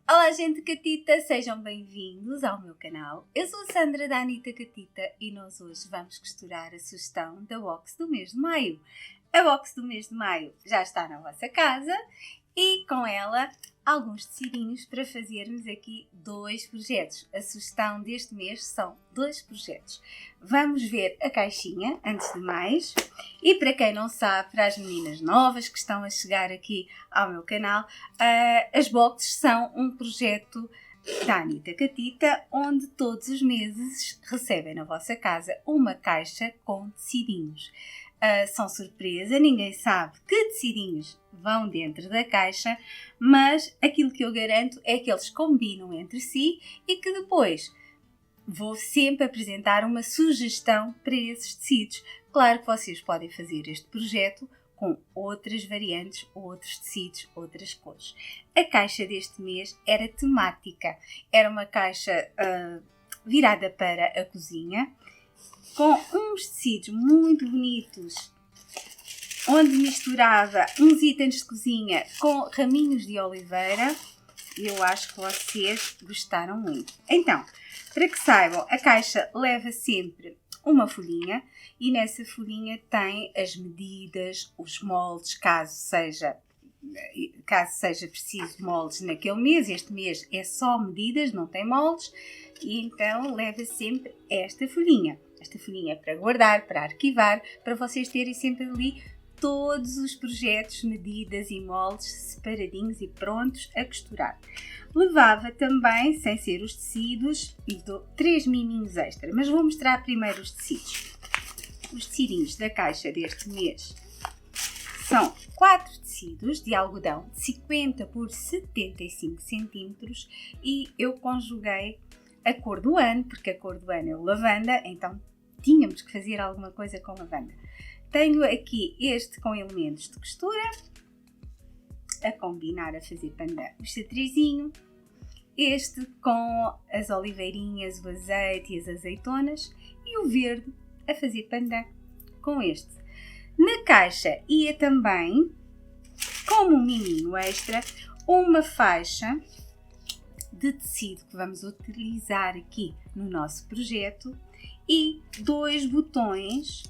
Olá gente catita, sejam bem-vindos ao meu canal. Eu sou a Sandra da Anitta Catita e nós hoje vamos costurar a sugestão da box do mês de maio. A box do mês de maio já está na vossa casa e com ela alguns tecidinhos para fazermos aqui dois projetos. A sugestão deste mês são dois projetos. Vamos ver a caixinha antes de mais. E para quem não sabe, para as meninas novas que estão a chegar aqui ao meu canal, as boxes são um projeto da Anitta Catita, onde todos os meses recebem na vossa casa uma caixa com tecidinhos. São surpresa, ninguém sabe que tecidinhos vão dentro da caixa, mas aquilo que eu garanto é que eles combinam entre si e que depois vou sempre apresentar uma sugestão para esses tecidos. Claro que vocês podem fazer este projeto com outras variantes, outros tecidos, outras cores. A caixa deste mês era temática, era uma caixa virada para a cozinha, com uns tecidos muito bonitos, onde misturava uns itens de cozinha com raminhos de oliveira. Eu acho que vocês gostaram muito. Então, para que saibam, a caixa leva sempre uma folhinha e nessa folhinha tem as medidas, os moldes, caso seja preciso moldes naquele mês. Este mês é só medidas, não tem moldes, e então leva sempre esta folhinha. Esta folhinha é para guardar, para arquivar, para vocês terem sempre ali todos os projetos, medidas e moldes separadinhos e prontos a costurar. Levava também, sem ser os tecidos, 3 miminhos extra, mas vou mostrar primeiro os tecidos. Os tecidinhos da caixa deste mês são 4 tecidos de algodão de 50 por 75 cm e eu conjuguei a cor do ano, porque a cor do ano é o lavanda, então tínhamos que fazer alguma coisa com lavanda. Tenho aqui este com elementos de costura, a combinar, a fazer panda o xadrezinho, este com as oliveirinhas, o azeite e as azeitonas, e o verde a fazer panda com este. Na caixa ia também, como um miminho extra, uma faixa de tecido que vamos utilizar aqui no nosso projeto e 2 botões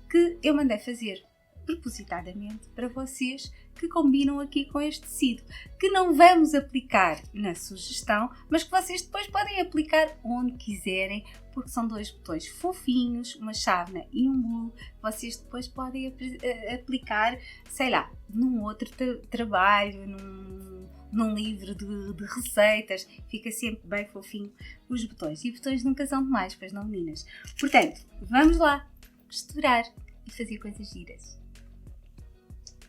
que eu mandei fazer propositadamente para vocês, que combinam aqui com este tecido, que não vamos aplicar na sugestão, mas que vocês depois podem aplicar onde quiserem, porque são 2 botões fofinhos, uma chávena e um bolo, vocês depois podem aplicar, sei lá, num outro trabalho, num livro de receitas, fica sempre bem fofinho os botões. E botões nunca são demais, pois não, meninas? Portanto, vamos lá costurar e fazer coisas giras.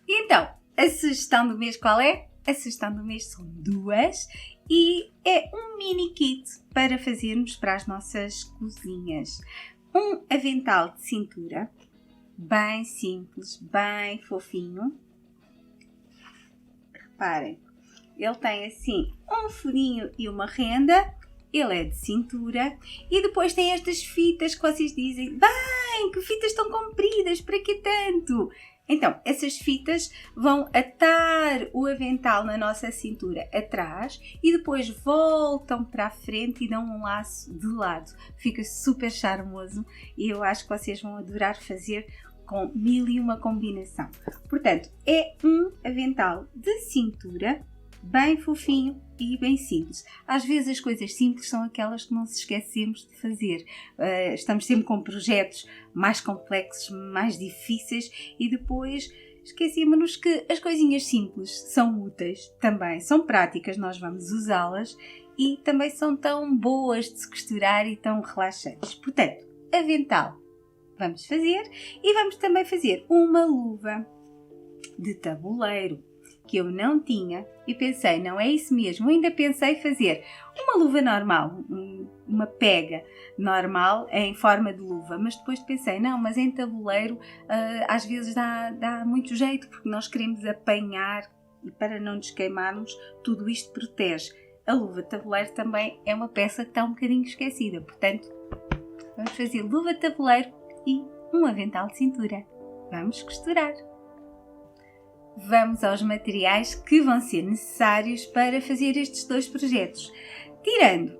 E então, a sugestão do mês qual é? A sugestão do mês são 2 e é um mini kit para fazermos para as nossas cozinhas. Um avental de cintura, bem simples, bem fofinho. Reparem, ele tem assim um furinho e uma renda, ele é de cintura e depois tem estas fitas que vocês dizem, bem, que fitas tão compridas, para que tanto? Então, essas fitas vão atar o avental na nossa cintura atrás e depois voltam para a frente e dão um laço de lado. Fica super charmoso e eu acho que vocês vão adorar fazer com 1001 combinação. Portanto, é um avental de cintura, bem fofinho e bem simples. Às vezes as coisas simples são aquelas que não se esquecemos de fazer. Estamos sempre com projetos mais complexos, mais difíceis e depois esquecemos-nos que as coisinhas simples são úteis também, são práticas, nós vamos usá-las e também são tão boas de se costurar e tão relaxantes. Portanto, avental vamos fazer e vamos também fazer uma luva de tabuleiro que eu não tinha e pensei, não é isso mesmo, eu ainda pensei fazer uma luva normal, uma pega normal em forma de luva, mas depois pensei, não, mas em tabuleiro às vezes dá muito jeito, porque nós queremos apanhar e para não nos queimarmos, tudo isto protege. A luva de tabuleiro também é uma peça que está um bocadinho esquecida, portanto, vamos fazer luva de tabuleiro e um avental de cintura. Vamos costurar! vamos aos materiais que vão ser necessários para fazer estes 2 projetos. Tirando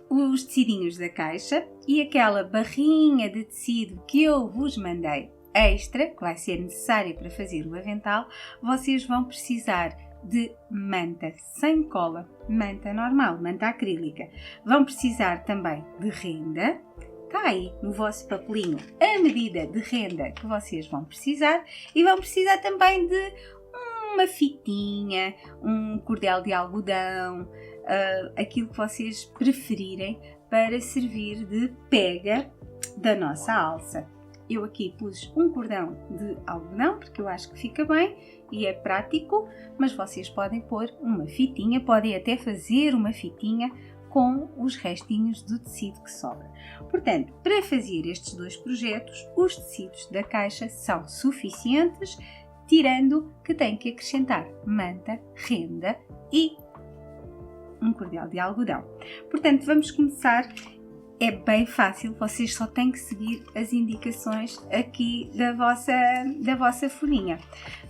os tecidinhos da caixa e aquela barrinha de tecido que eu vos mandei extra, que vai ser necessária para fazer o avental, vocês vão precisar de manta sem cola, manta normal, manta acrílica. Vão precisar também de renda. Está aí no vosso papelinho a medida de renda que vocês vão precisar, e vão precisar também de uma fitinha, um cordel de algodão, aquilo que vocês preferirem para servir de pega da nossa alça. Eu aqui pus um cordão de algodão porque eu acho que fica bem e é prático, mas vocês podem pôr uma fitinha, podem até fazer uma fitinha com os restinhos do tecido que sobra. Portanto, para fazer estes 2 projetos, os tecidos da caixa são suficientes, tirando que tem que acrescentar manta, renda e um cordel de algodão. Portanto, vamos começar. É bem fácil, vocês só têm que seguir as indicações aqui da vossa folhinha.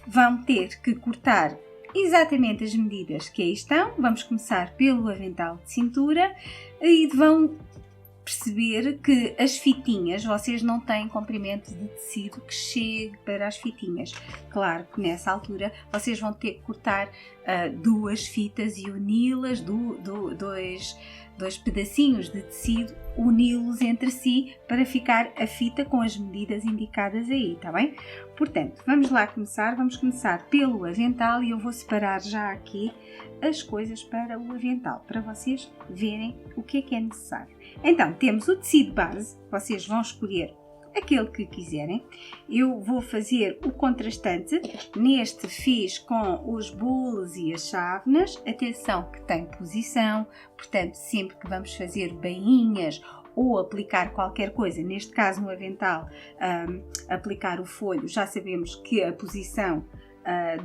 Vão ter que cortar exatamente as medidas que aí estão. Vamos começar pelo avental de cintura e vão perceber que as fitinhas, vocês não têm comprimento de tecido que chegue para as fitinhas. Claro que nessa altura vocês vão ter que cortar 2 fitas e uni-las, 2 pedacinhos de tecido, uni-los entre si para ficar a fita com as medidas indicadas aí, está bem? Portanto, vamos lá começar. Vamos começar pelo avental e eu vou separar já aqui as coisas para o avental, para vocês verem o que é necessário. Então, temos o tecido base, vocês vão escolher aquele que quiserem. Eu vou fazer o contrastante. Neste fiz com os bules e as chávenas. Atenção que tem posição, portanto, sempre que vamos fazer bainhas ou aplicar qualquer coisa, neste caso no avental, aplicar o folho, já sabemos que a posição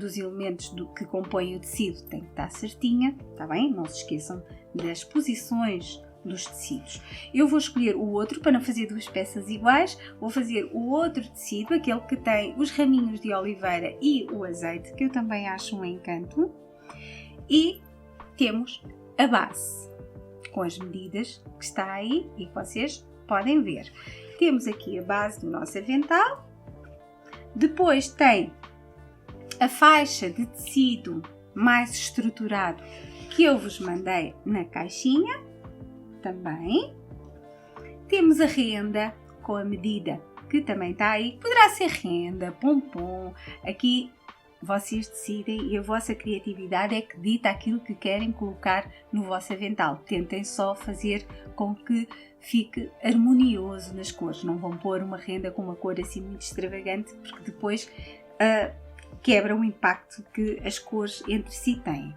dos elementos que compõem o tecido tem que estar certinha, está bem? Não se esqueçam das posições dos tecidos. Eu vou escolher o outro, para não fazer 2 peças iguais, vou fazer o outro tecido, aquele que tem os raminhos de oliveira e o azeite, que eu também acho um encanto, e temos a base, com as medidas que está aí e que vocês podem ver. Temos aqui a base do nosso avental, depois tem a faixa de tecido mais estruturado que eu vos mandei na caixinha, também. Temos a renda com a medida que também está aí. Poderá ser renda, pompom. Aqui vocês decidem e a vossa criatividade é que dita aquilo que querem colocar no vosso avental. Tentem só fazer com que fique harmonioso nas cores. Não vão pôr uma renda com uma cor assim muito extravagante, porque depois quebra o impacto que as cores entre si têm.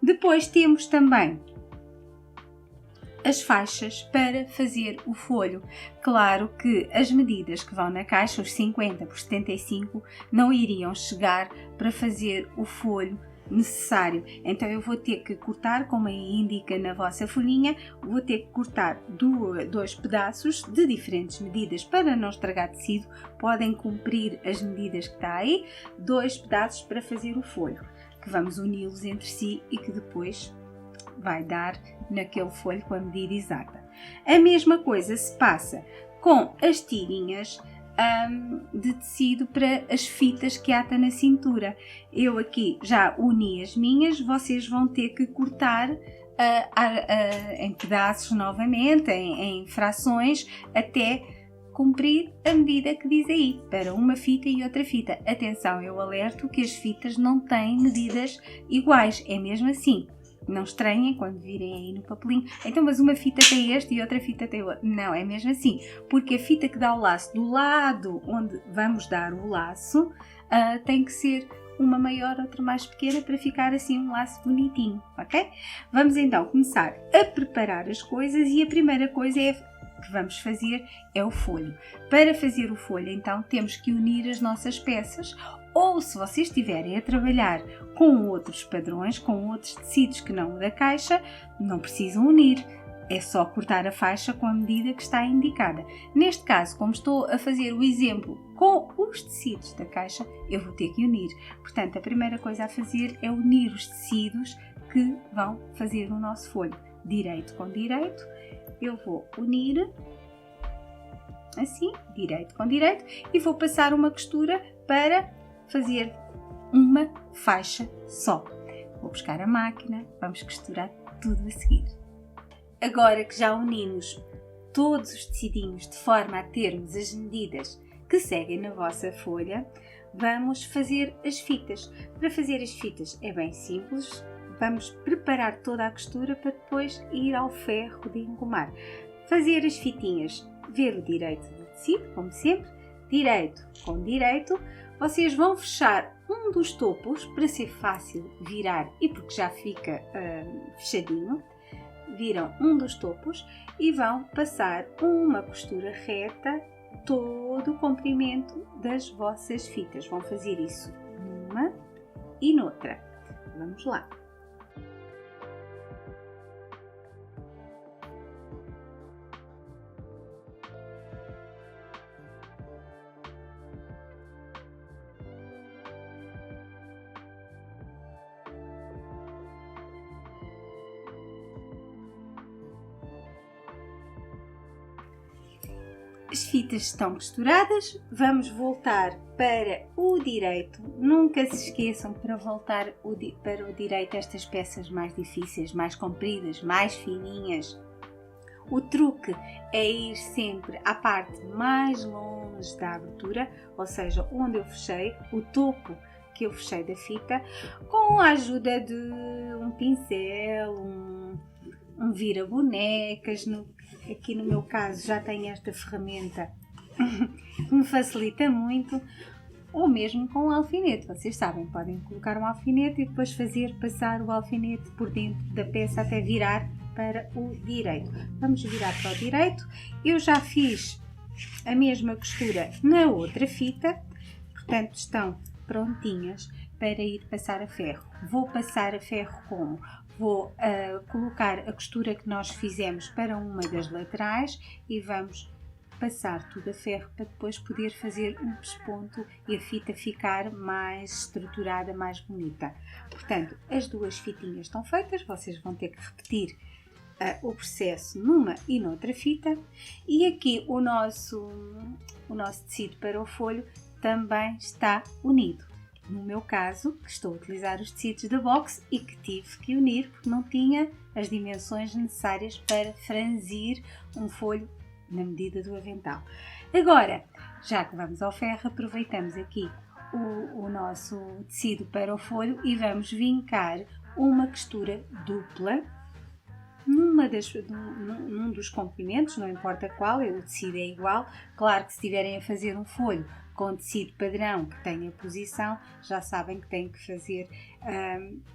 Depois temos também as faixas para fazer o folho. Claro que as medidas que vão na caixa, os 50 por 75, não iriam chegar para fazer o folho necessário. Então eu vou ter que cortar, como aí indica na vossa folhinha, vou ter que cortar 2 pedaços de diferentes medidas para não estragar tecido. Podem cumprir as medidas que está aí, 2 pedaços para fazer o folho, que vamos uni-los entre si e que depois vai dar naquele folho com a medida exata. A mesma coisa se passa com as tirinhas de tecido para as fitas que ata na cintura. Eu aqui já uni as minhas, vocês vão ter que cortar em pedaços novamente, em frações, até cumprir a medida que diz aí, para uma fita e outra fita. Atenção, eu alerto que as fitas não têm medidas iguais, é mesmo assim. Não estranhem quando virem aí no papelinho. Então, mas uma fita tem este e outra fita tem outro. Não, é mesmo assim. Porque a fita que dá o laço do lado onde vamos dar o laço tem que ser uma maior, outra mais pequena, para ficar assim um laço bonitinho, ok? Vamos então começar a preparar as coisas e a primeira coisa que vamos fazer é o folho. Para fazer o folho, então, temos que unir as nossas peças, ou se vocês estiverem a trabalhar com outros padrões, com outros tecidos que não o da caixa, não precisam unir. é só cortar a faixa com a medida que está indicada. Neste caso, como estou a fazer o exemplo com os tecidos da caixa, eu vou ter que unir. Portanto, a primeira coisa a fazer é unir os tecidos que vão fazer o nosso folho. Direito com direito, eu vou unir, assim, direito com direito, e vou passar uma costura para fazer uma faixa só. Vou buscar a máquina, vamos costurar tudo a seguir. Agora que já unimos todos os tecidinhos de forma a termos as medidas que seguem na vossa folha, vamos fazer as fitas. Para fazer as fitas é bem simples, vamos preparar toda a costura para depois ir ao ferro de engomar. Fazer as fitinhas, ver o direito do tecido, como sempre, direito com direito, vocês vão fechar um dos topos para ser fácil virar e porque já fica fechadinho. Viram um dos topos e vão passar uma costura reta todo o comprimento das vossas fitas. Vão fazer isso numa e noutra. Vamos lá. As fitas estão costuradas, vamos voltar para o direito. Nunca se esqueçam para voltar para o direito estas peças mais difíceis, mais compridas, mais fininhas. O truque é ir sempre à parte mais longe da abertura, ou seja, onde eu fechei, o topo que eu fechei da fita, com a ajuda de um pincel, um vira-bonecas. Aqui no meu caso já tenho esta ferramenta que me facilita muito, ou mesmo com um alfinete. Vocês sabem, podem colocar um alfinete e depois fazer passar o alfinete por dentro da peça até virar para o direito. Vamos virar para o direito. Eu já fiz a mesma costura na outra fita, portanto estão prontinhas para ir passar a ferro. Vou passar a ferro como? Vou colocar a costura que nós fizemos para uma das laterais e vamos passar tudo a ferro para depois poder fazer um pesponto e a fita ficar mais estruturada, mais bonita. Portanto, as duas fitinhas estão feitas, vocês vão ter que repetir o processo numa e noutra fita. E aqui o nosso tecido para o folho também está unido. No meu caso, que estou a utilizar os tecidos da box e que tive que unir porque não tinha as dimensões necessárias para franzir um folho na medida do avental. Agora, já que vamos ao ferro, aproveitamos aqui o nosso tecido para o folho e vamos vincar uma costura dupla num dos comprimentos, não importa qual, o tecido é igual. Claro que se estiverem a fazer um folho com tecido padrão que tenha posição, já sabem que têm que fazer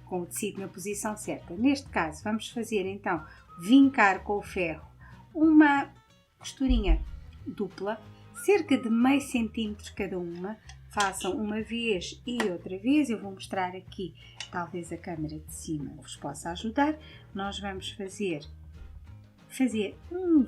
com o tecido na posição certa. Neste caso, vamos fazer então, vincar com o ferro uma costurinha dupla, cerca de meio centímetro cada uma. Façam uma vez e outra vez. Eu vou mostrar aqui, talvez a câmera de cima vos possa ajudar. Nós vamos fazer um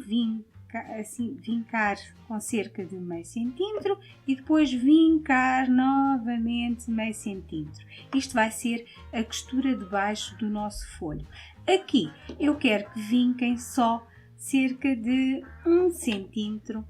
vincar com cerca de meio centímetro e depois vincar novamente meio centímetro. Isto vai ser a costura de baixo do nosso folho. Aqui eu quero que vinquem só cerca de 1 centímetro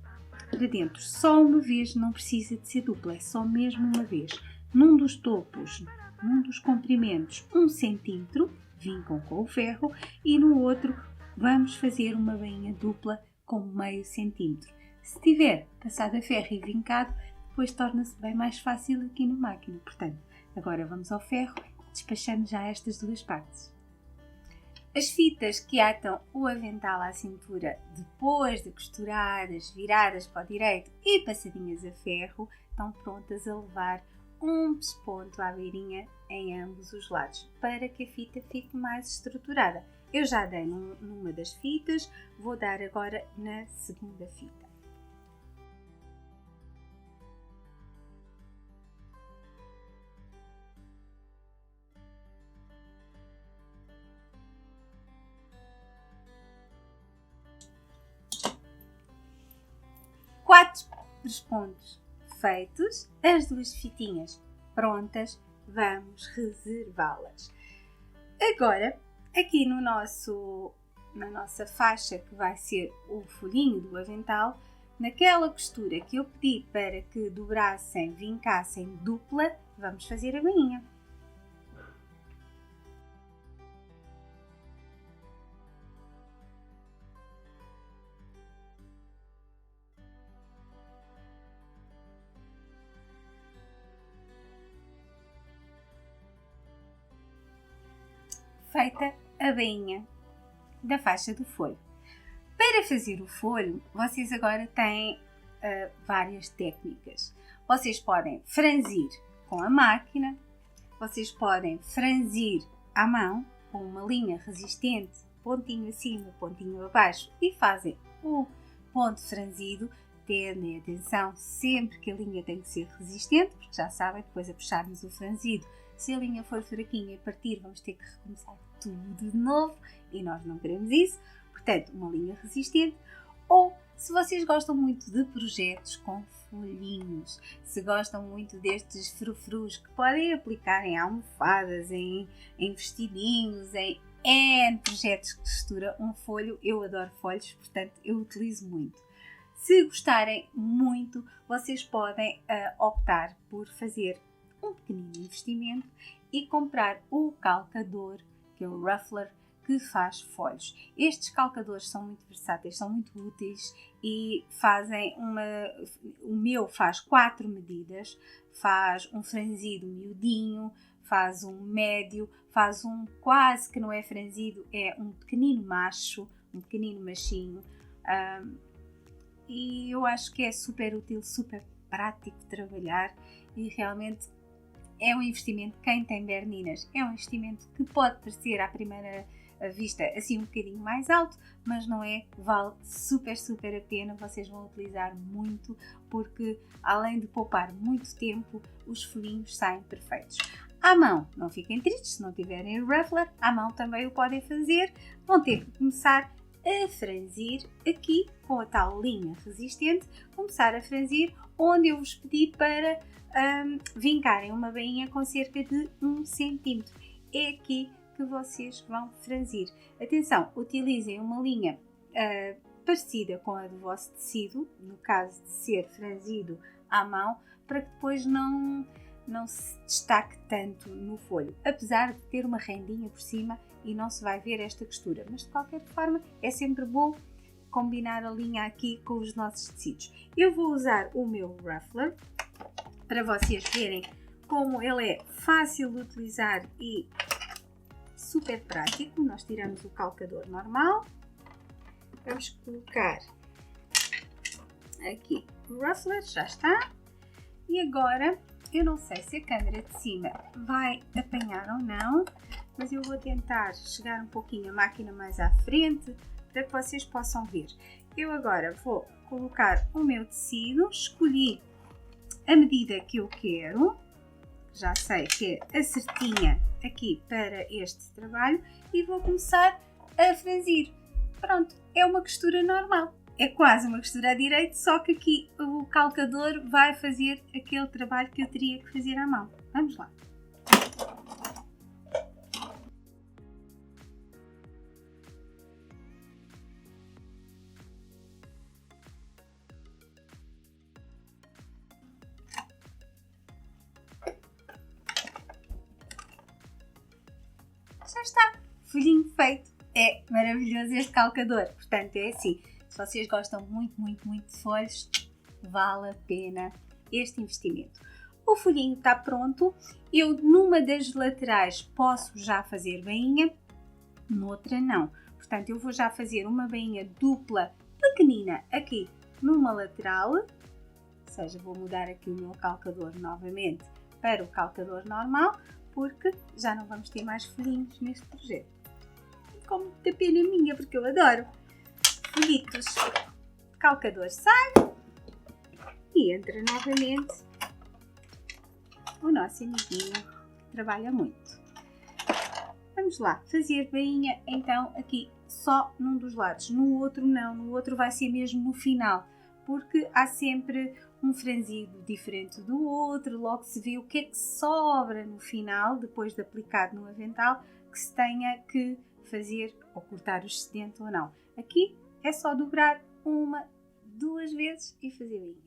para dentro, só uma vez, não precisa de ser dupla, é só mesmo uma vez. Num dos topos, num dos comprimentos, 1 centímetro, vincam com o ferro, e no outro vamos fazer uma bainha dupla com meio centímetro. Se tiver passado a ferro e vincado, depois torna-se bem mais fácil aqui na máquina. Portanto, agora vamos ao ferro e despachamos já estas duas partes. As fitas que atam o avental à cintura depois de costuradas, viradas para o direito e passadinhas a ferro, estão prontas a levar um pesponto à beirinha em ambos os lados, para que a fita fique mais estruturada. Eu já dei numa das fitas, vou dar agora na segunda fita. 4 pontos feitos, as 2 fitinhas prontas, vamos reservá-las. Agora, aqui na nossa faixa que vai ser o folhinho do avental, naquela costura que eu pedi para que dobrassem, vincassem dupla, vamos fazer a bainha. Feita a bainha da faixa do folho. Para fazer o folho, vocês agora têm várias técnicas. Vocês podem franzir com a máquina, vocês podem franzir à mão com uma linha resistente, pontinho acima, pontinho abaixo, e fazem o ponto franzido. Tendo atenção sempre que a linha tem que ser resistente, porque já sabem, depois a puxarmos o franzido, se a linha for fraquinha e partir, vamos ter que recomeçar tudo de novo e nós não queremos isso. Portanto, uma linha resistente. Ou, se vocês gostam muito de projetos com folhinhos, se gostam muito destes frufrus que podem aplicar em almofadas, em vestidinhos, em projetos de costura, um folho, eu adoro folhos, portanto eu utilizo muito. Se gostarem muito, vocês podem optar por fazer um pequenino investimento e comprar o calcador, que é o Ruffler, que faz folhos. Estes calcadores são muito versáteis, são muito úteis e fazem o meu faz 4 medidas, faz um franzido miudinho, faz um médio, faz um quase que não é franzido, é um pequenino macho, um pequenino machinho. E eu acho que é super útil, super prático de trabalhar e realmente é um investimento. Quem tem berninas é um investimento que pode parecer à primeira vista assim um bocadinho mais alto, mas não é, vale super a pena. Vocês vão utilizar muito, porque além de poupar muito tempo, os folhinhos saem perfeitos. À mão, não fiquem tristes se não tiverem o Ruffler, à mão também o podem fazer. Vão ter que começar a franzir aqui com a tal linha resistente, começar a franzir onde eu vos pedi para vincarem uma bainha com cerca de 1 cm. É aqui que vocês vão franzir. Atenção, utilizem uma linha parecida com a do vosso tecido, no caso de ser franzido à mão, para que depois não se destaque tanto no folho, apesar de ter uma rendinha por cima e não se vai ver esta costura, mas de qualquer forma é sempre bom combinar a linha aqui com os nossos tecidos. Eu vou usar o meu Ruffler para vocês verem como ele é fácil de utilizar e super prático. Nós tiramos o calcador normal, vamos colocar aqui o Ruffler, já está, e agora eu não sei se a câmera de cima vai apanhar ou não, mas eu vou tentar chegar um pouquinho a máquina mais à frente para que vocês possam ver. Eu agora vou colocar o meu tecido, escolhi a medida que eu quero, já sei que é a certinha aqui para este trabalho, e vou começar a franzir. Pronto, é uma costura normal. É quase uma costura à direita, só que aqui o calcador vai fazer aquele trabalho que eu teria que fazer à mão. Vamos lá. Já está, folhinho feito. É maravilhoso este calcador. Portanto, é assim. Se vocês gostam muito de folhos, vale a pena este investimento. O folhinho está pronto. Eu, numa das laterais, posso já fazer bainha, noutra não. Portanto, eu vou já fazer uma bainha dupla pequenina aqui numa lateral. Ou seja, vou mudar aqui o meu calcador novamente para o calcador normal, porque já não vamos ter mais folhinhos neste projeto. Com muita pena minha, porque eu adoro. Folhitos, calcador sai e entra novamente o nosso amiguinho que trabalha muito. Vamos lá, fazer bainha então aqui só num dos lados, no outro não, no outro vai ser mesmo no final, porque há sempre um franzido diferente do outro, logo se vê o que é que sobra no final, depois de aplicado no avental, que se tenha que fazer ou cortar o excedente ou não. Aqui é só dobrar uma, duas vezes e fazer bainha.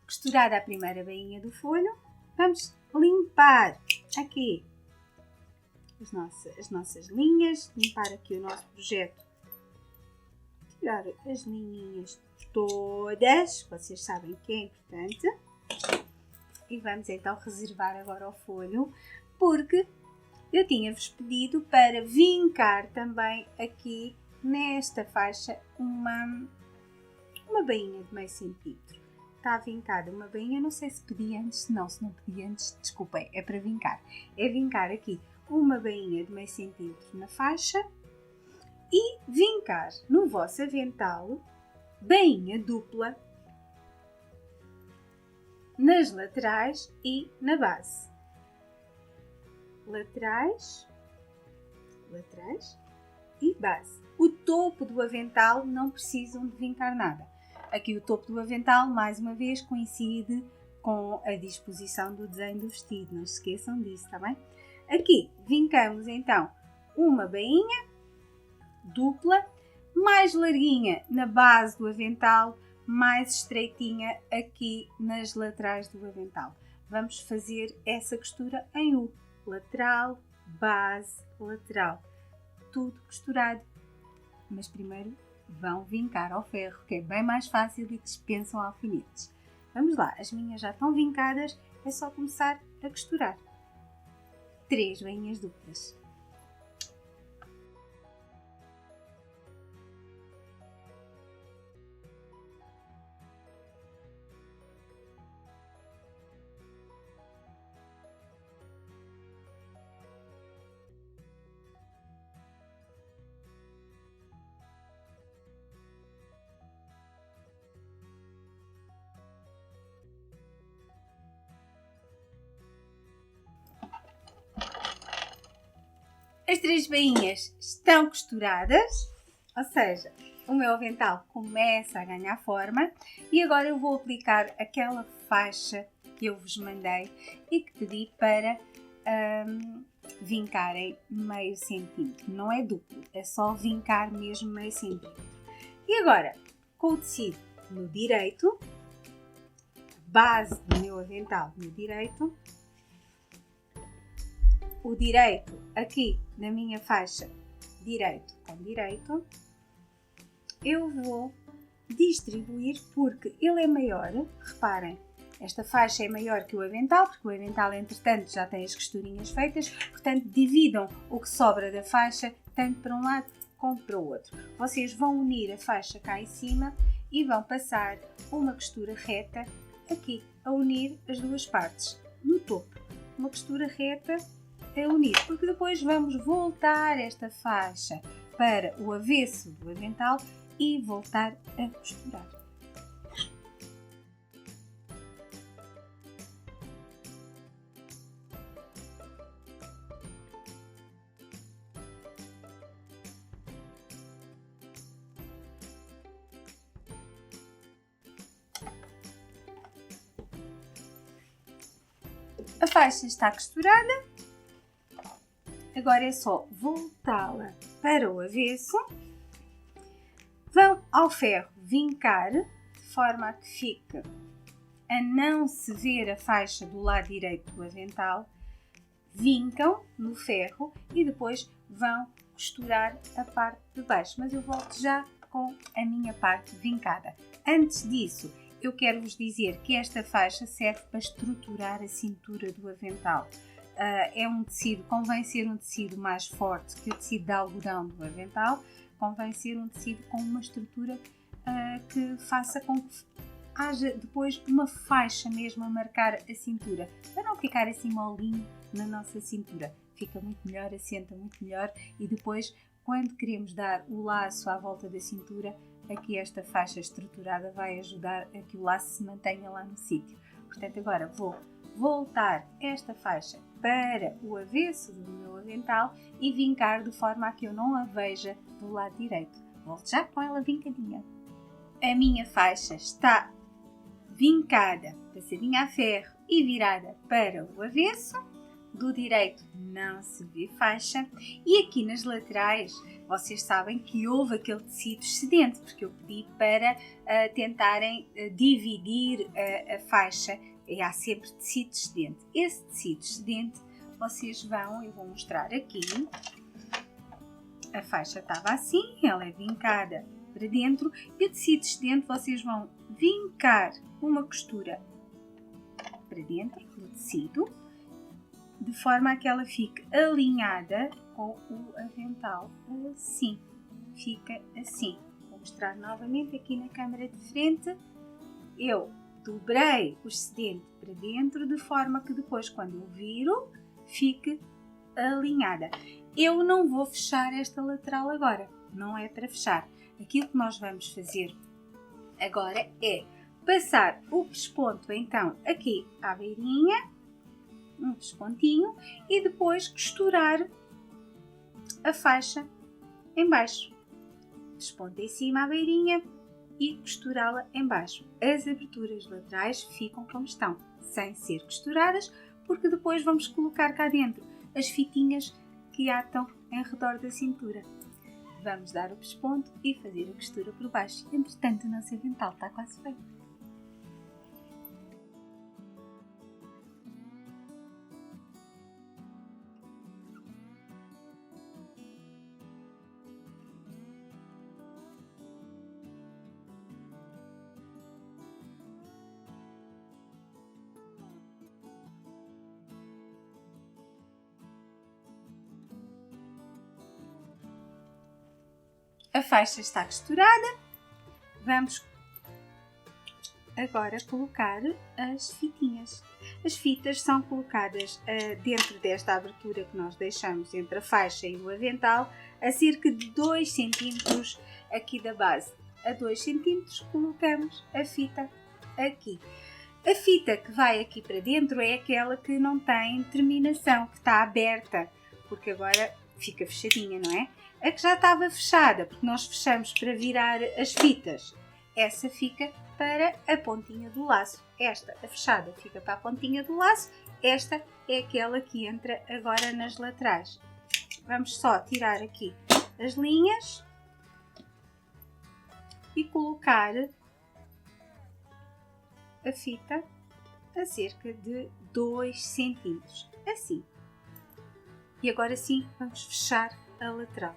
Costurada a primeira bainha do folho, vamos limpar aqui as nossas linhas, limpar aqui o nosso projeto, tirar as linhinhas todas, vocês sabem que é importante, e vamos então reservar agora o folho, porque eu tinha-vos pedido para vincar também aqui nesta faixa uma bainha de meio centímetro. Está vincada uma bainha, não sei se pedi antes, não, se não pedi antes, desculpem, é para vincar. É vincar aqui uma bainha de meio centímetro na faixa e vincar no vosso avental bainha dupla nas laterais e na base. Laterais e base. O topo do avental não precisam de vincar nada. Aqui o topo do avental, mais uma vez, coincide com a disposição do desenho do vestido. Não se esqueçam disso, está bem? Aqui vincamos então uma bainha dupla, mais larguinha na base do avental, mais estreitinha aqui nas laterais do avental. Vamos fazer essa costura em U. Lateral, base, lateral. Tudo costurado. Mas primeiro vão vincar ao ferro, que é bem mais fácil e dispensam alfinetes. Vamos lá, as minhas já estão vincadas, é só começar a costurar. 3 bainhas duplas. As 3 bainhas estão costuradas, ou seja, o meu avental começa a ganhar forma e agora eu vou aplicar aquela faixa que eu vos mandei e que pedi para vincarem meio centímetro. Não é duplo, é só vincar mesmo meio centímetro. E agora, com o tecido no direito, base do meu avental no direito, o direito aqui na minha faixa direito com direito, eu vou distribuir porque ele é maior. Reparem, esta faixa é maior que o avental, porque o avental entretanto já tem as costurinhas feitas, portanto dividam o que sobra da faixa tanto para um lado como para o outro. Vocês vão unir a faixa cá em cima e vão passar uma costura reta aqui, a unir as duas partes no topo. Uma costura reta a unir, porque depois vamos voltar esta faixa para o avesso do avental e voltar a costurar. A faixa está costurada. Agora é só voltá-la para o avesso. Vão ao ferro vincar, de forma a que fique a não se ver a faixa do lado direito do avental. Vincam no ferro e depois vão costurar a parte de baixo. Mas eu volto já com a minha parte vincada. Antes disso, eu quero vos dizer que esta faixa serve para estruturar a cintura do avental. É um tecido, convém ser um tecido mais forte que o tecido de algodão do avental, convém ser um tecido com uma estrutura que faça com que haja depois uma faixa mesmo a marcar a cintura, para não ficar assim molinho na nossa cintura. Fica muito melhor, assenta muito melhor e depois, quando queremos dar o laço à volta da cintura, aqui esta faixa estruturada vai ajudar a que o laço se mantenha lá no sítio. Portanto, agora vou voltar esta faixa para o avesso do meu avental e vincar de forma a que eu não a veja do lado direito. Volto já com ela vincadinha. A minha faixa está vincada, passadinha a ferro e virada para o avesso. Do direito não se vê faixa e aqui nas laterais vocês sabem que houve aquele tecido excedente porque eu pedi para tentarem dividir a faixa e há sempre tecido excedente. Esse tecido excedente vocês eu vou mostrar aqui, a faixa estava assim, ela é vincada para dentro e o tecido excedente vocês vão vincar uma costura para dentro do tecido de forma a que ela fique alinhada com o avental, assim, fica assim. Vou mostrar novamente aqui na câmara de frente. Eu dobrei o excedente para dentro de forma que depois quando eu viro, fique alinhada. Eu não vou fechar esta lateral agora, não é para fechar. Aquilo que nós vamos fazer agora é passar o pesponto então aqui à beirinha, um pespontinho, e depois costurar a faixa em baixo. Pesponto em cima à beirinha e costurá-la em baixo. As aberturas laterais ficam como estão, sem ser costuradas, porque depois vamos colocar cá dentro as fitinhas que atam em redor da cintura. Vamos dar o pesponto e fazer a costura por baixo. Entretanto, o nosso avental está quase feito. A faixa está costurada, vamos agora colocar as fitinhas. As fitas são colocadas dentro desta abertura que nós deixamos entre a faixa e o avental, a cerca de 2 cm aqui da base. A 2 cm colocamos a fita aqui. A fita que vai aqui para dentro é aquela que não tem terminação, que está aberta, porque agora fica fechadinha, não é? A que já estava fechada, porque nós fechamos para virar as fitas, essa fica para a pontinha do laço. Esta, a fechada, fica para a pontinha do laço. Esta é aquela que entra agora nas laterais. Vamos só tirar aqui as linhas e colocar a fita a cerca de 2 cm, assim. E agora sim vamos fechar a lateral.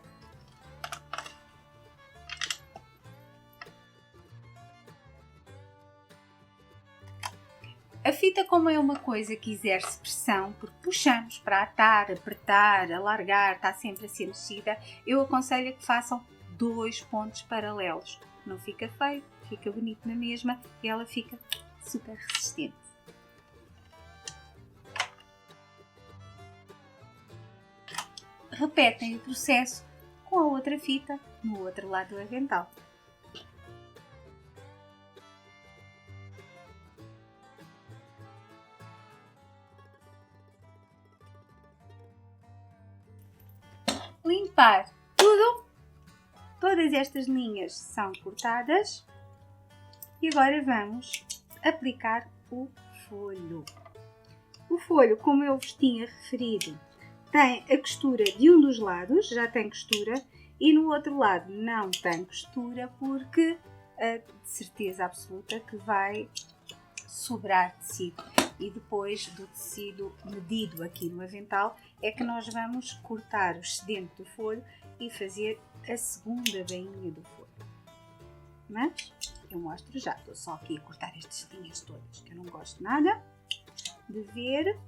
A fita, como é uma coisa que exerce pressão, porque puxamos para atar, apertar, alargar, está sempre a ser mexida, eu aconselho que façam 2 pontos paralelos. Não fica feio, fica bonito na mesma e ela fica super resistente. Repetem o processo com a outra fita no outro lado do avental. Limpar tudo, todas estas linhas são cortadas e agora vamos aplicar o folho. O folho, como eu vos tinha referido, tem a costura de um dos lados, já tem costura, e no outro lado não tem costura porque de certeza absoluta que vai sobrar tecido. E depois do tecido medido aqui no avental é que nós vamos cortar o excedente do folho e fazer a segunda bainha do folho. Mas eu mostro já, estou só aqui a cortar estas linhas todas, que eu não gosto nada de ver.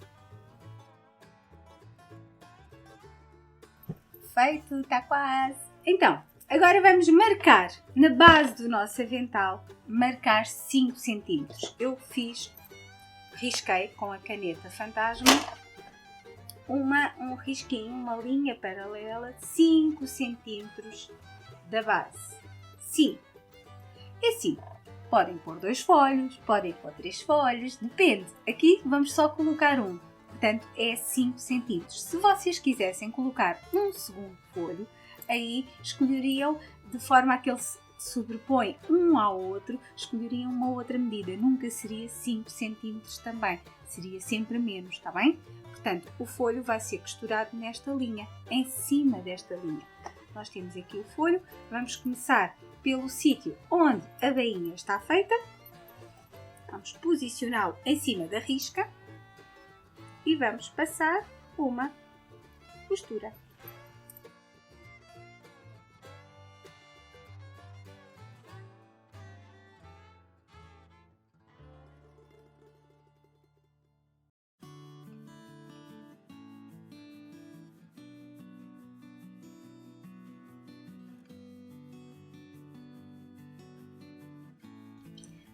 Feito, está quase! Então, agora vamos marcar na base do nosso avental, marcar 5 cm. Eu risquei com a caneta fantasma um risquinho, uma linha paralela de 5 cm da base. 5. É assim, podem pôr 2 folhos, podem pôr 3 folhos, depende. Aqui vamos só colocar um. Portanto, é 5 centímetros. Se vocês quisessem colocar um segundo folho, aí escolheriam de forma a que ele se sobrepõe um ao outro, escolheriam uma outra medida. Nunca seria 5 centímetros também, seria sempre menos, está bem? Portanto, o folho vai ser costurado nesta linha, em cima desta linha. Nós temos aqui o folho, vamos começar pelo sítio onde a bainha está feita. Vamos posicioná-lo em cima da risca e vamos passar uma costura.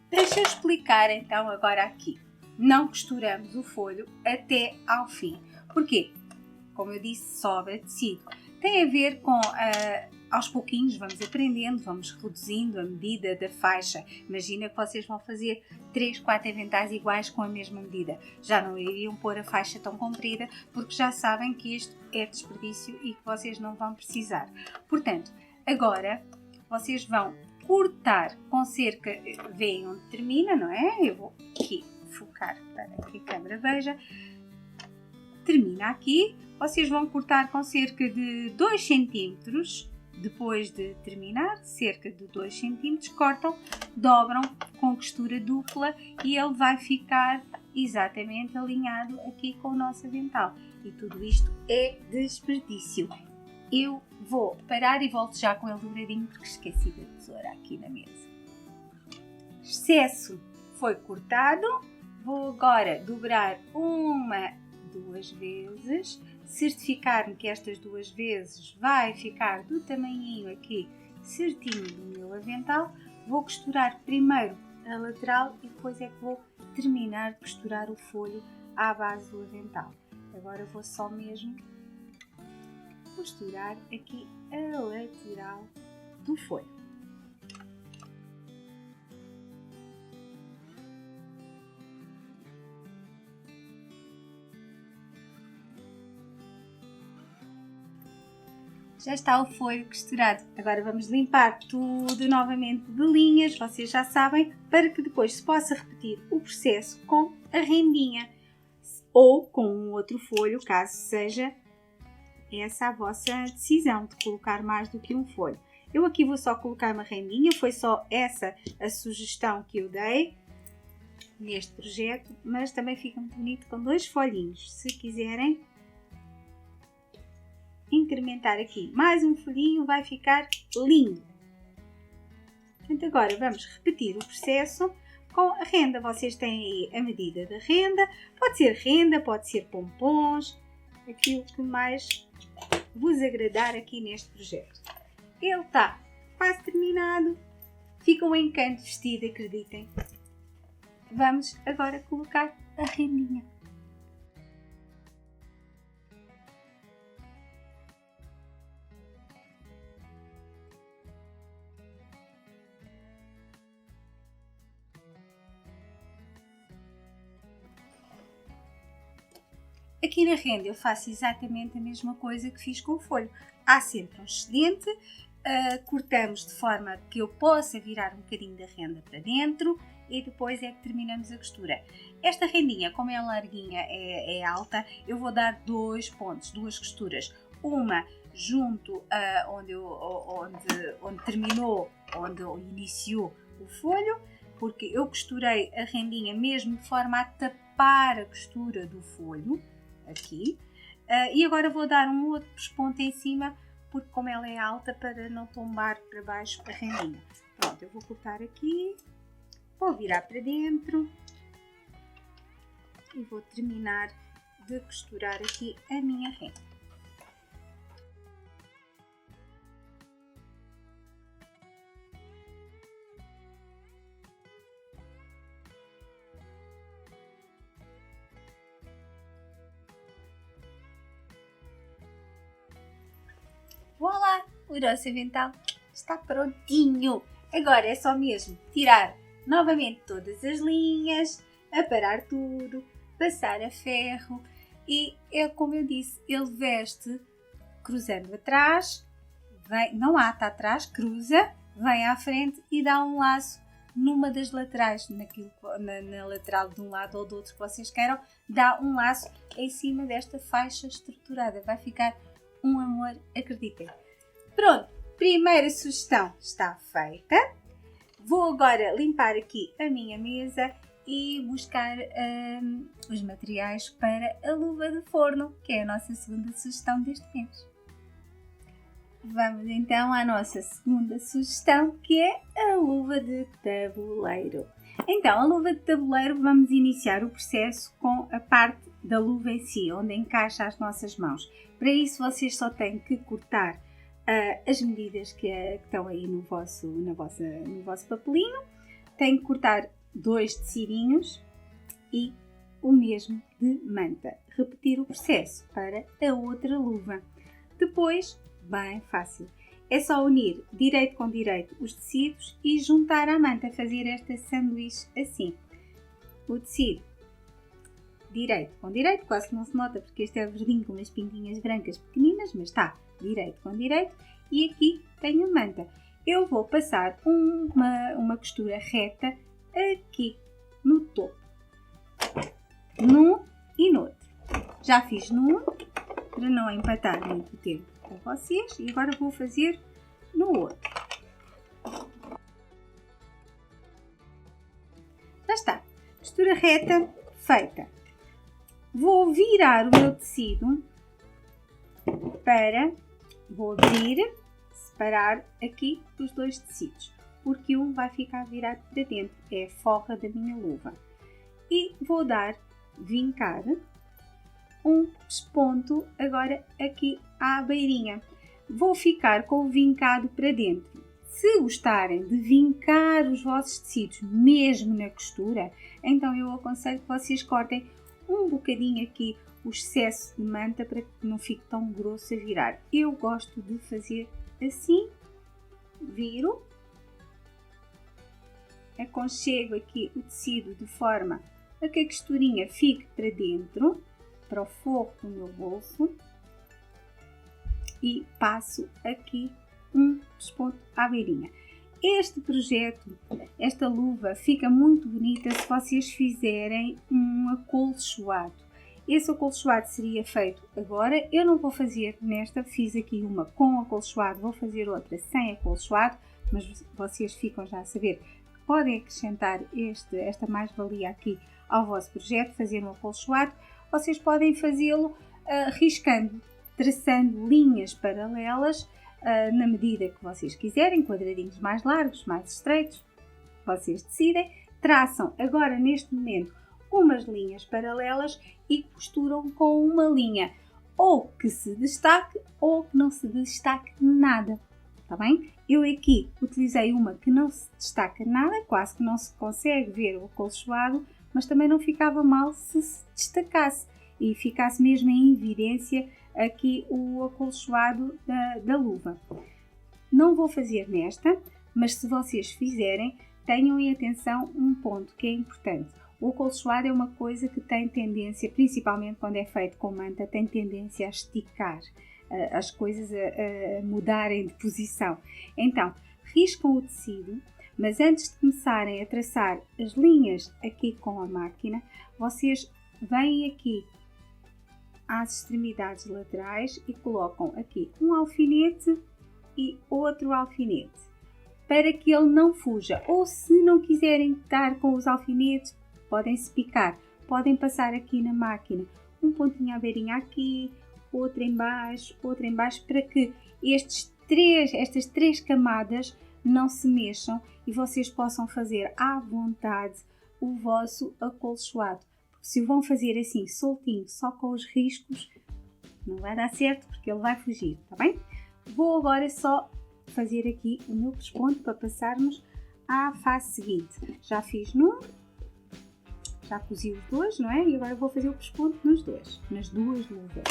Deixa eu explicar então agora aqui. Não costuramos o folho até ao fim. Porquê? Como eu disse, sobra tecido. Tem a ver com, aos pouquinhos vamos aprendendo, vamos reduzindo a medida da faixa. Imagina que vocês vão fazer 3, 4 aventais iguais com a mesma medida. Já não iriam pôr a faixa tão comprida, porque já sabem que isto é desperdício e que vocês não vão precisar. Portanto, agora vocês vão cortar com cerca, veem onde termina, não é? Eu vou aqui focar para que a câmera veja. Termina aqui, vocês vão cortar com cerca de 2 centímetros, depois de terminar, cerca de 2 centímetros, cortam, dobram com costura dupla e ele vai ficar exatamente alinhado aqui com o nosso avental. E tudo isto é desperdício. Eu vou parar e volto já com ele dobradinho porque esqueci da tesoura aqui na mesa. Excesso foi cortado. Vou agora dobrar 1, 2 vezes. Certificar-me que estas 2 vezes vai ficar do tamanhinho aqui certinho do meu avental. Vou costurar primeiro a lateral e depois é que vou terminar de costurar o folho à base do avental. Agora vou só mesmo costurar aqui a lateral do folho. Já está o folho costurado. Agora vamos limpar tudo novamente de linhas, vocês já sabem, para que depois se possa repetir o processo com a rendinha ou com um outro folho, caso seja essa a vossa decisão de colocar mais do que um folho. Eu aqui vou só colocar uma rendinha, foi só essa a sugestão que eu dei neste projeto, mas também fica muito bonito com 2 folhinhos. Se quiserem incrementar aqui mais um folhinho, vai ficar lindo. Portanto, agora vamos repetir o processo com a renda. Vocês têm aí a medida da renda, pode ser pompons, aquilo que mais vos agradar aqui neste projeto. Ele está quase terminado, fica um encanto vestido, acreditem. Vamos agora colocar a rendinha. Aqui na renda eu faço exatamente a mesma coisa que fiz com o folho. Há sempre um excedente, cortamos de forma que eu possa virar um bocadinho da renda para dentro e depois é que terminamos a costura. Esta rendinha, como é larguinha, é alta, eu vou dar 2 pontos, 2 costuras. Uma junto onde terminou, onde iniciou o folho, porque eu costurei a rendinha mesmo de forma a tapar a costura do folho, aqui, e agora vou dar um outro pesponto em cima, porque como ela é alta, para não tombar para baixo a rendinha. Pronto, eu vou cortar aqui, vou virar para dentro e vou terminar de costurar aqui a minha renda. Voilá! O nosso avental está prontinho! Agora é só mesmo tirar novamente todas as linhas, aparar tudo, passar a ferro e é como eu disse, ele veste cruzando atrás, não ata atrás, cruza, vem à frente e dá um laço numa das laterais, na lateral de um lado ou do outro que vocês queiram, dá um laço em cima desta faixa estruturada. Vai ficar um amor, acreditem. Pronto, primeira sugestão está feita. Vou agora limpar aqui a minha mesa e buscar os materiais para a luva de forno, que é a nossa segunda sugestão deste mês. Vamos então à nossa segunda sugestão, que é a luva de tabuleiro. Então, a luva de tabuleiro, vamos iniciar o processo com a parte da luva em si, onde encaixa as nossas mãos. Para isso, vocês só têm que cortar as medidas que estão aí no vosso papelinho. Têm que cortar 2 tecidinhos e o mesmo de manta. Repetir o processo para a outra luva. Depois, bem fácil, é só unir direito com direito os tecidos e juntar à manta, fazer esta sanduíche assim. O tecido direito com direito, quase que não se nota porque este é verdinho com umas pinguinhas brancas pequeninas, mas está direito com direito, e aqui tenho a manta. Eu vou passar uma costura reta aqui no topo, num e no outro. Já fiz num, para não empatar muito tempo com vocês, e agora vou fazer no outro. Já está, costura reta feita. Vou virar o meu tecido vou abrir, separar aqui os 2 tecidos, porque um vai ficar virado para dentro, é a forra da minha luva. E vou vincar um pesponto agora aqui à beirinha. Vou ficar com o vincado para dentro. Se gostarem de vincar os vossos tecidos mesmo na costura, então eu aconselho que vocês cortem um bocadinho aqui o excesso de manta para que não fique tão grosso a virar. Eu gosto de fazer assim, viro, aconchego aqui o tecido de forma a que a costurinha fique para dentro, para o forro do meu bolso, e passo aqui um pesponto à beirinha. Este projeto, esta luva, fica muito bonita se vocês fizerem um acolchoado. Esse acolchoado seria feito agora. Eu não vou fazer nesta, fiz aqui uma com acolchoado, vou fazer outra sem acolchoado, mas vocês ficam já a saber que podem acrescentar esta mais-valia aqui ao vosso projeto, fazer um acolchoado. Vocês podem fazê-lo riscando, traçando linhas paralelas na medida que vocês quiserem, quadradinhos mais largos, mais estreitos, vocês decidem. Traçam agora neste momento umas linhas paralelas e costuram com uma linha ou que se destaque ou que não se destaque nada, está bem? Eu aqui utilizei uma que não se destaca nada, quase que não se consegue ver o acolchoado, mas também não ficava mal se destacasse e ficasse mesmo em evidência aqui o acolchoado da luva. Não vou fazer nesta, mas se vocês fizerem, tenham em atenção um ponto que é importante. O acolchoado é uma coisa que tem tendência, principalmente quando é feito com manta, tem tendência a esticar, as coisas a mudarem de posição. Então, riscam o tecido, mas antes de começarem a traçar as linhas aqui com a máquina, vocês vêm aqui às extremidades laterais e colocam aqui um alfinete e outro alfinete, para que ele não fuja. Ou se não quiserem dar com os alfinetes, podem-se picar, podem passar aqui na máquina um pontinho à beirinha aqui, outro em baixo, para que estas três camadas não se mexam e vocês possam fazer à vontade o vosso acolchoado. Se o vão fazer assim, soltinho, só com os riscos, não vai dar certo porque ele vai fugir, tá bem? Vou agora só fazer aqui o meu pesponto para passarmos à fase seguinte. Já fiz num, já cozi os dois, não é? E agora vou fazer o pesponto nas duas luvas.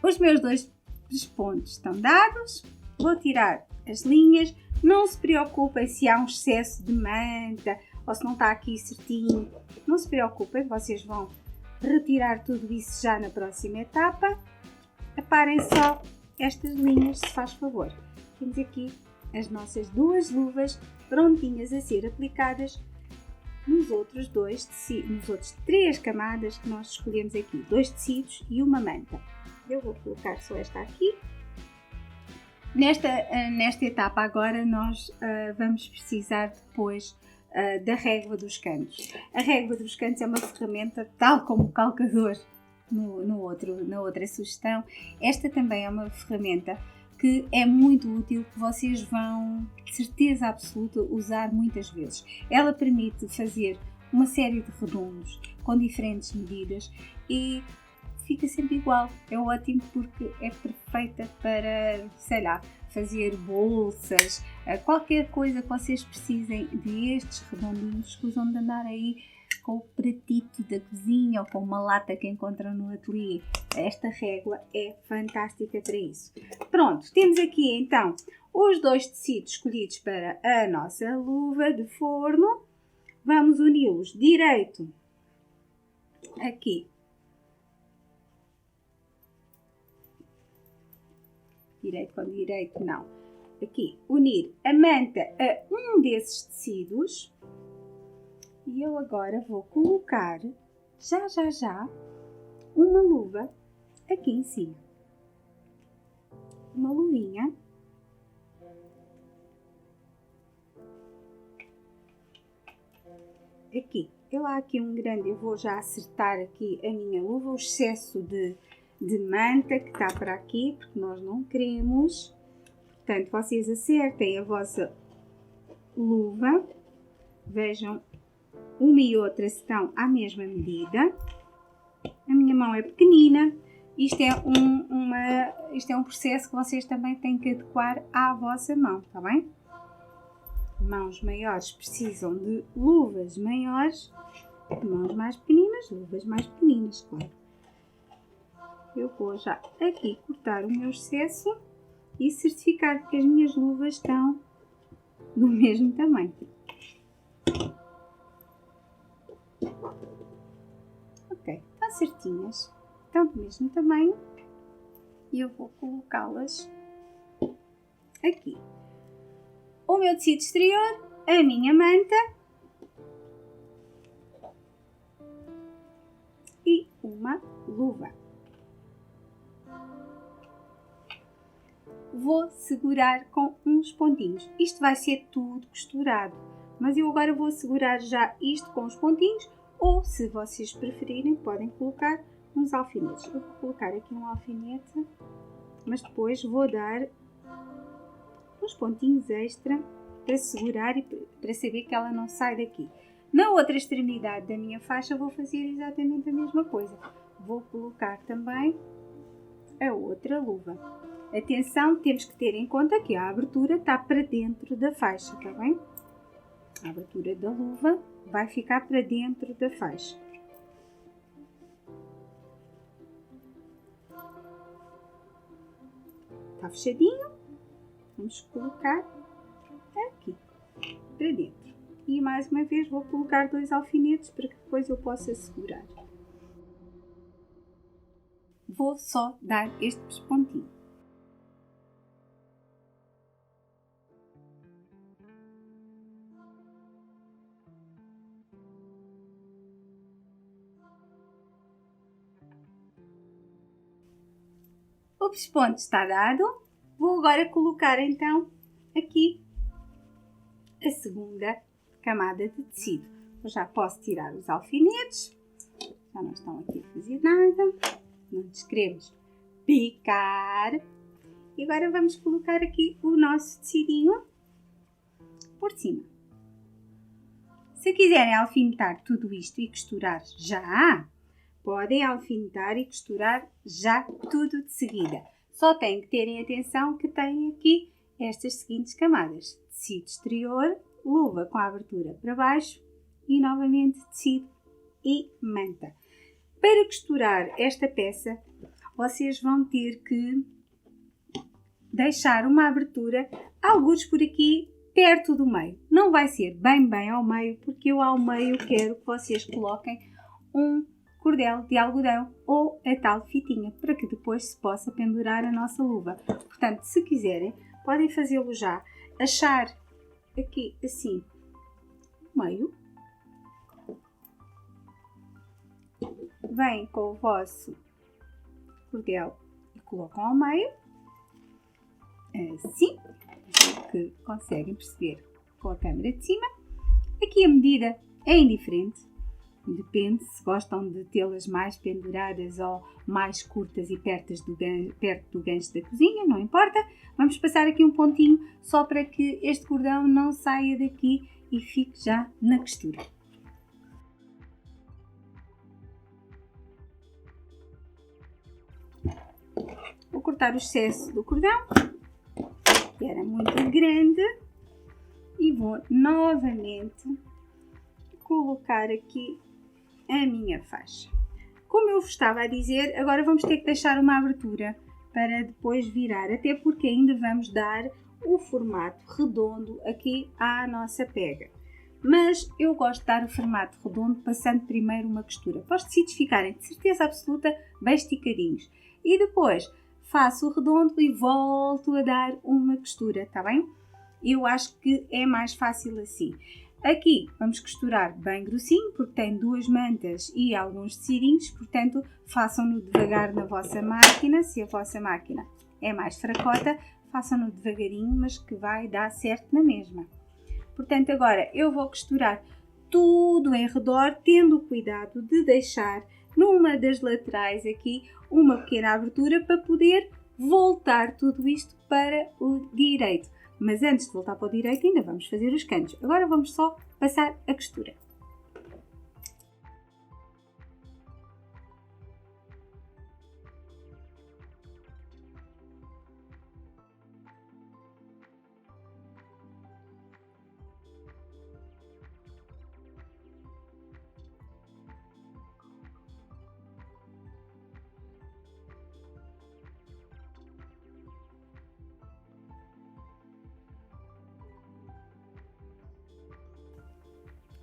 Os meus 2 pontos estão dados. Vou tirar as linhas. Não se preocupem se há um excesso de manta ou se não está aqui certinho. Não se preocupem, vocês vão retirar tudo isso já na próxima etapa. Aparem só estas linhas, se faz favor. Temos aqui as nossas 2 luvas prontinhas a ser aplicadas nos outros 3 camadas que nós escolhemos aqui. 2 tecidos e uma manta. Eu vou colocar só esta aqui. Nesta etapa agora nós vamos precisar depois da régua dos cantos. A régua dos cantos é uma ferramenta tal como o calcador na outra sugestão. Esta também é uma ferramenta que é muito útil, que vocês vão, de certeza absoluta, usar muitas vezes. Ela permite fazer uma série de redondos com diferentes medidas e fica sempre igual. É ótimo porque é perfeita para, sei lá, fazer bolsas, qualquer coisa que vocês precisem de estes redondinhos, que usam de andar aí com o pratito da cozinha ou com uma lata que encontram no ateliê. Esta régua é fantástica para isso. Pronto, temos aqui então os 2 tecidos escolhidos para a nossa luva de forno. Vamos uni-los direito aqui. Direito com direito, não. Aqui, unir a manta a um desses tecidos. E eu agora vou colocar, já, uma luva aqui em cima. Uma luvinha. Aqui. Há aqui um grande, eu vou já acertar aqui a minha luva, o excesso de manta que está para aqui, porque nós não queremos. Portanto, vocês acertem a vossa luva. Vejam, uma e outra estão à mesma medida. A minha mão é pequenina. Isto é um processo que vocês também têm que adequar à vossa mão, está bem? Mãos maiores precisam de luvas maiores. Mãos mais pequeninas, luvas mais pequeninas, claro. Eu vou já aqui cortar o meu excesso e certificar que as minhas luvas estão do mesmo tamanho. Ok, estão certinhas, estão do mesmo tamanho e eu vou colocá-las aqui. O meu tecido exterior, a minha manta e uma luva. Vou segurar com uns pontinhos. Isto vai ser tudo costurado, mas eu agora vou segurar já isto com os pontinhos, ou se vocês preferirem podem colocar uns alfinetes. Eu vou colocar aqui um alfinete, mas depois vou dar uns pontinhos extra para segurar e para saber que ela não sai daqui. Na outra extremidade da minha faixa vou fazer exatamente a mesma coisa. Vou colocar também a outra luva. Atenção, temos que ter em conta que a abertura está para dentro da faixa, está bem? A abertura da luva vai ficar para dentro da faixa. Está fechadinho? Vamos colocar aqui, para dentro. E mais uma vez vou colocar 2 alfinetes para que depois eu possa segurar. Vou só dar estes pontinhos. O pesponto está dado. Vou agora colocar então aqui a segunda camada de tecido. Eu já posso tirar os alfinetes. Já não estão aqui a fazer nada. Não nos queremos picar. E agora vamos colocar aqui o nosso tecidinho por cima. Se quiserem alfinetar tudo isto e costurar já, podem alfinetar e costurar já tudo de seguida. Só têm que terem atenção que têm aqui estas seguintes camadas. Tecido exterior, luva com a abertura para baixo e novamente tecido e manta. Para costurar esta peça, vocês vão ter que deixar uma abertura, alguns por aqui, perto do meio. Não vai ser bem ao meio, porque eu ao meio quero que vocês coloquem um cordel de algodão ou a tal fitinha, para que depois se possa pendurar a nossa luva. Portanto, se quiserem, podem fazê-lo já. Achar aqui assim, no meio. Vêm com o vosso cordel e colocam ao meio. Assim, que conseguem perceber com a câmera de cima. Aqui a medida é indiferente, depende se gostam de tê-las mais penduradas ou mais curtas e perto do gancho da cozinha, não importa. Vamos passar aqui um pontinho só para que este cordão não saia daqui e fique já na costura. Vou cortar o excesso do cordão, que era muito grande, e vou novamente colocar aqui a minha faixa. Como eu vos estava a dizer, agora vamos ter que deixar uma abertura para depois virar, até porque ainda vamos dar o formato redondo aqui à nossa pega. Mas eu gosto de dar o formato redondo passando primeiro uma costura, para os tecidos ficarem de certeza absoluta bem esticadinhos. E depois faço o redondo e volto a dar uma costura, tá bem? Eu acho que é mais fácil assim. Aqui vamos costurar bem grossinho, porque tem duas mantas e alguns tecidinhos, portanto façam-no devagar na vossa máquina. Se a vossa máquina é mais fracota, façam-no devagarinho, mas que vai dar certo na mesma. Portanto, agora eu vou costurar tudo em redor, tendo cuidado de deixar numa das laterais aqui uma pequena abertura para poder voltar tudo isto para o direito. Mas antes de voltar para o direito ainda vamos fazer os cantos. Agora vamos só passar a costura.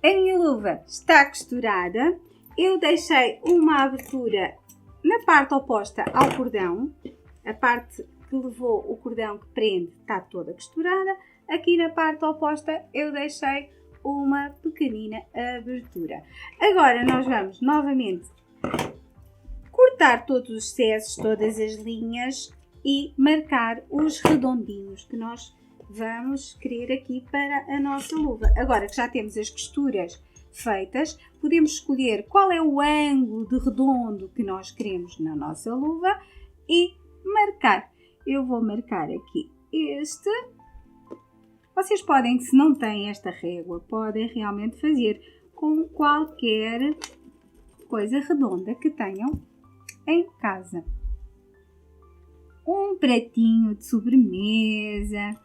A minha luva está costurada. Eu deixei uma abertura na parte oposta ao cordão. A parte que levou o cordão que prende está toda costurada. Aqui na parte oposta eu deixei uma pequenina abertura. Agora nós vamos novamente cortar todos os excessos, todas as linhas e marcar os redondinhos que nós vamos querer aqui para a nossa luva. Agora que já temos as costuras feitas, podemos escolher qual é o ângulo de redondo que nós queremos na nossa luva e marcar. Eu vou marcar aqui este. Vocês podem, se não têm esta régua, podem realmente fazer com qualquer coisa redonda que tenham em casa. Um pratinho de sobremesa,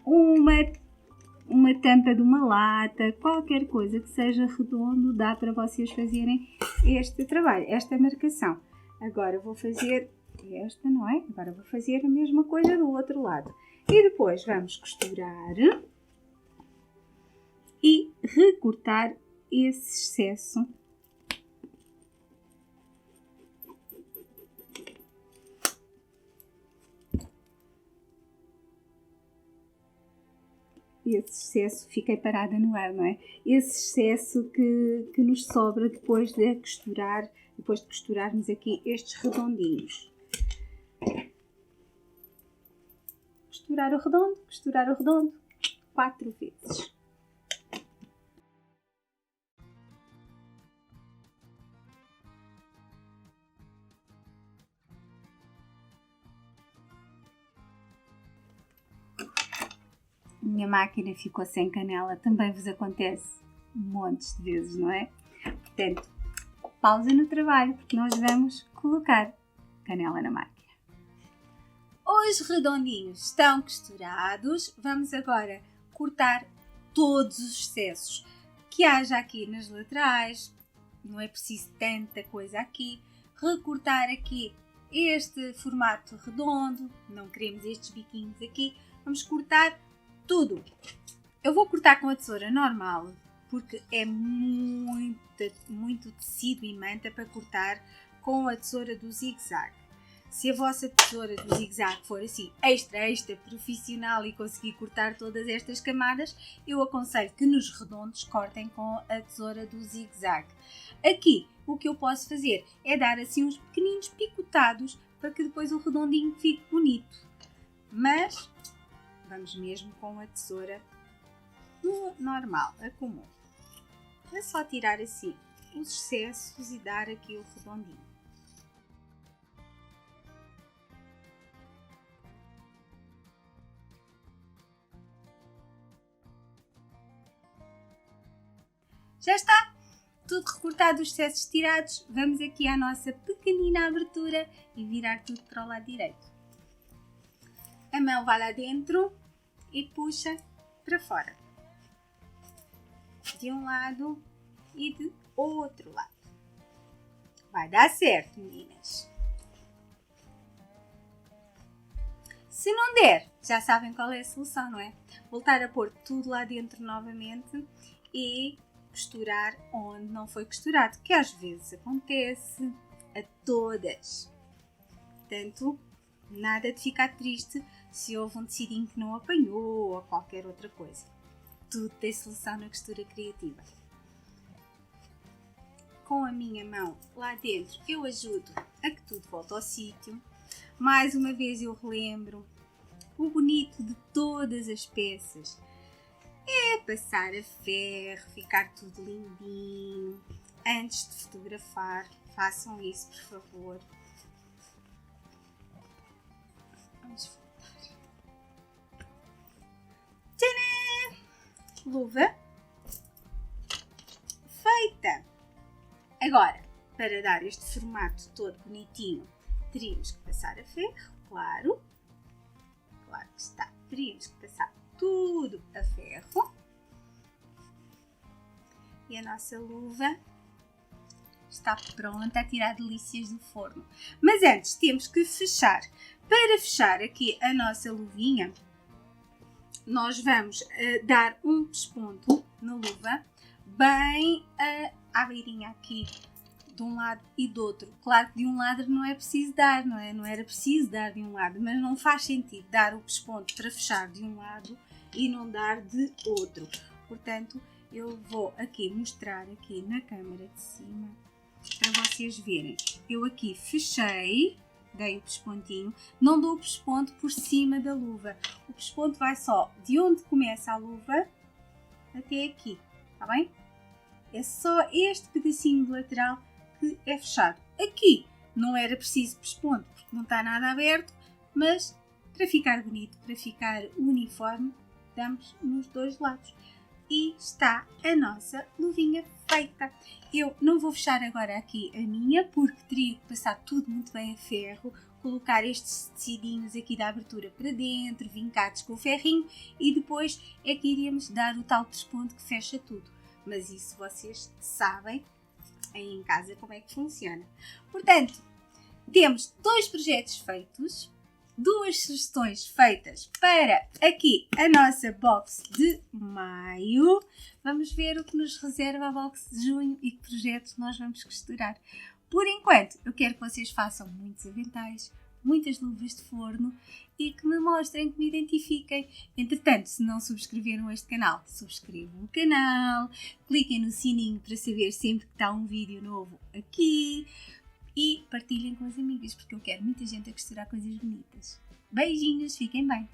uma tampa de uma lata, qualquer coisa que seja redondo, dá para vocês fazerem este trabalho, esta marcação. Agora vou fazer esta, não é? Agora vou fazer a mesma coisa do outro lado. E depois vamos costurar e recortar esse excesso. Esse excesso, fiquei parada no ar, não é? Esse excesso que nos sobra depois de costurar, depois de costurarmos aqui estes redondinhos. Costurar o redondo 4 vezes. Minha máquina ficou sem canela, também vos acontece montes de vezes, não é? Portanto, pausa no trabalho, porque nós vamos colocar canela na máquina. Os redondinhos estão costurados, vamos agora cortar todos os excessos que haja aqui nas laterais, não é preciso tanta coisa aqui, recortar aqui este formato redondo, não queremos estes biquinhos aqui, vamos cortar tudo. Eu vou cortar com a tesoura normal, porque é muito tecido e manta para cortar com a tesoura do zigue-zague. Se a vossa tesoura do zigue-zague for assim extra profissional e conseguir cortar todas estas camadas, eu aconselho que nos redondos cortem com a tesoura do zigue-zague. Aqui o que eu posso fazer é dar assim uns pequeninos picotados para que depois o redondinho fique bonito. Mas vamos mesmo com a tesoura normal, a comum. É só tirar assim os excessos e dar aqui o redondinho. Já está tudo recortado, os excessos tirados. Vamos aqui à nossa pequenina abertura e virar tudo para o lado direito. A mão vai lá dentro e puxa para fora. De um lado e de outro lado. Vai dar certo, meninas. Se não der, já sabem qual é a solução, não é? Voltar a pôr tudo lá dentro novamente e costurar onde não foi costurado, que às vezes acontece a todas. Portanto, nada de ficar triste se houve um tecidinho que não apanhou ou qualquer outra coisa. Tudo tem solução na costura criativa. Com a minha mão lá dentro, eu ajudo a que tudo volte ao sítio. Mais uma vez eu relembro o bonito de todas as peças. É passar a ferro, ficar tudo lindinho. Antes de fotografar, façam isso, por favor. Vamos voltar. Tcharam! Luva feita! Agora, para dar este formato todo bonitinho, teríamos que passar a ferro, claro. Claro que está. Teríamos que passar tudo a ferro. E a nossa luva está pronta a tirar delícias do forno. Mas antes temos que fechar. Para fechar aqui a nossa luvinha, nós vamos dar um pesponto na luva, bem à beirinha aqui, de um lado e do outro. Claro que de um lado não é preciso dar, não é? Não era preciso dar de um lado, mas não faz sentido dar o pesponto para fechar de um lado e não dar de outro. Portanto, eu vou aqui mostrar aqui na câmara de cima para vocês verem. Eu aqui fechei, dei o pespontinho, não dou o pesponto por cima da luva. O pesponto vai só de onde começa a luva até aqui, está bem? É só este pedacinho do lateral que é fechado. Aqui não era preciso pesponto porque não está nada aberto, mas para ficar bonito, para ficar uniforme, damos nos dois lados. E está a nossa luvinha feita. Eu não vou fechar agora aqui a minha, porque teria que passar tudo muito bem a ferro, colocar estes tecidinhos aqui da abertura para dentro, vincados com o ferrinho, e depois é que iríamos dar o tal pesponto que fecha tudo. Mas isso vocês sabem aí em casa como é que funciona. Portanto, temos dois projetos feitos, duas sugestões feitas para aqui a nossa box de maio. Vamos ver o que nos reserva a box de junho e que projetos nós vamos costurar. Por enquanto, eu quero que vocês façam muitos aventais, muitas luvas de forno e que me mostrem, que me identifiquem. Entretanto, se não subscreveram este canal, subscrevam o canal, cliquem no sininho para saber sempre que está um vídeo novo aqui e partilhem com as amigas, porque eu quero muita gente a costurar coisas bonitas. Beijinhos, fiquem bem!